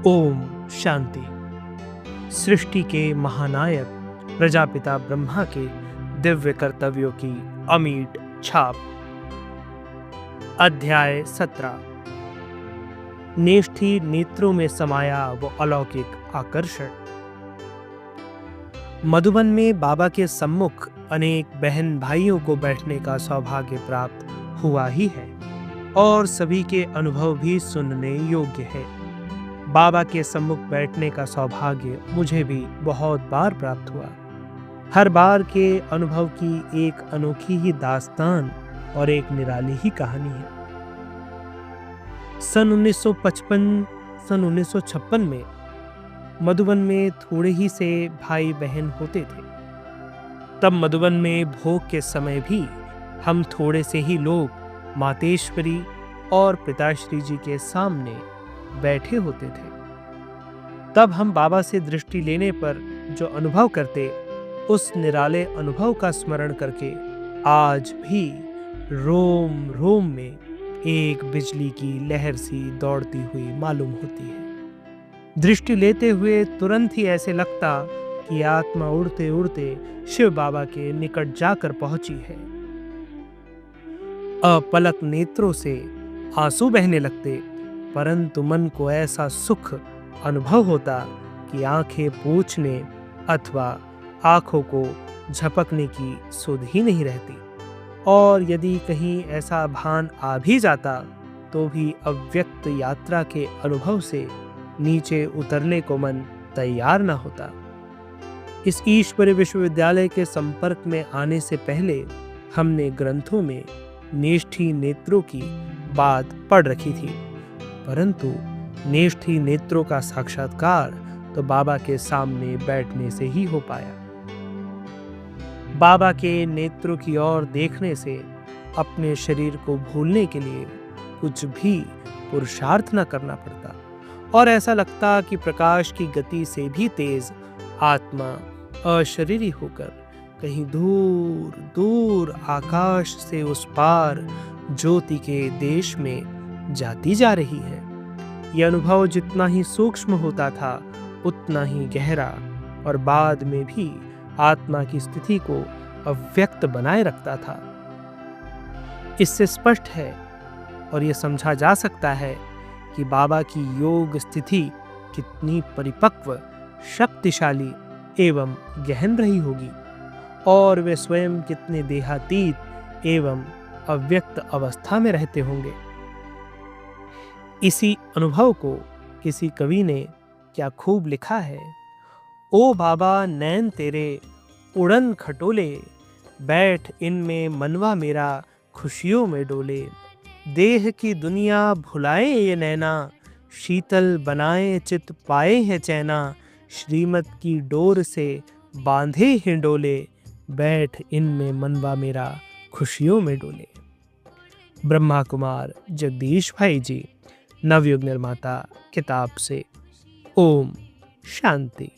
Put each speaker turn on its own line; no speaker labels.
ओम शांति। सृष्टि के महानायक प्रजापिता ब्रह्मा के दिव्य कर्तव्यों की अमीट छाप। अध्याय 17। नेष्ठी नेत्रों में समाया वो अलौकिक आकर्षण। मधुबन में बाबा के सम्मुख अनेक बहन भाइयों को बैठने का सौभाग्य प्राप्त हुआ ही है और सभी के अनुभव भी सुनने योग्य है। बाबा के सम्मुख बैठने का सौभाग्य मुझे भी बहुत बार प्राप्त हुआ। हर बार के अनुभव की एक अनोखी ही दास्तान और एक निराली ही कहानी है। सन 1956 में मधुबन में थोड़े ही से भाई बहन होते थे। तब मधुबन में भोग के समय भी हम थोड़े से ही लोग मातेश्वरी और पिताश्री जी के सामने बैठे होते थे। तब हम बाबा से दृष्टि लेने पर जो अनुभव करते, उस निराले अनुभव का स्मरण करके आज भी रोम रोम में एक बिजली की लहर सी दौड़ती हुई मालूम होती है। दृष्टि लेते हुए तुरंत ही ऐसे लगता कि आत्मा उड़ते उड़ते शिव बाबा के निकट जाकर पहुंची है। अपलक नेत्रों से आंसू बहने लगते, परंतु मन को ऐसा सुख अनुभव होता कि आंखें पोंछने अथवा आंखों को झपकने की सुध ही नहीं रहती। और यदि कहीं ऐसा भान आ भी जाता तो भी अव्यक्त यात्रा के अनुभव से नीचे उतरने को मन तैयार न होता। इस ईश्वरीय विश्वविद्यालय के संपर्क में आने से पहले हमने ग्रंथों में नेष्ठी नेत्रों की बात पढ़ रखी थी, परंतु नेष्ठी नेत्रों का साक्षात्कार तो बाबा के सामने बैठने से ही हो पाया। बाबा के नेत्रों की ओर देखने से अपने शरीर को भूलने के लिए कुछ भी पुरुषार्थ न करना पड़ता और ऐसा लगता कि प्रकाश की गति से भी तेज आत्मा अशरीरी होकर कहीं दूर दूर आकाश से उस पार ज्योति के देश में जाती जा रही है। यह अनुभव जितना ही सूक्ष्म होता था उतना ही गहरा और बाद में भी आत्मा की स्थिति को अव्यक्त बनाए रखता था। इससे स्पष्ट है और यह समझा जा सकता है कि बाबा की योग स्थिति कितनी परिपक्व, शक्तिशाली एवं गहन रही होगी और वे स्वयं कितने देहातीत एवं अव्यक्त अवस्था में रहते होंगे। इसी अनुभव को किसी कवि ने क्या खूब लिखा है। ओ बाबा नैन तेरे उड़न खटोले, बैठ इनमें मनवा मेरा खुशियों में डोले। देह की दुनिया भुलाए ये नैना, शीतल बनाए चित पाए हैं चैना। श्रीमत की डोर से बांधे हैं डोले, बैठ इनमें मनवा मेरा खुशियों में डोले। ब्रह्मा कुमार जगदीश भाई जी, नवयुग निर्माता किताब से। ओम शांति।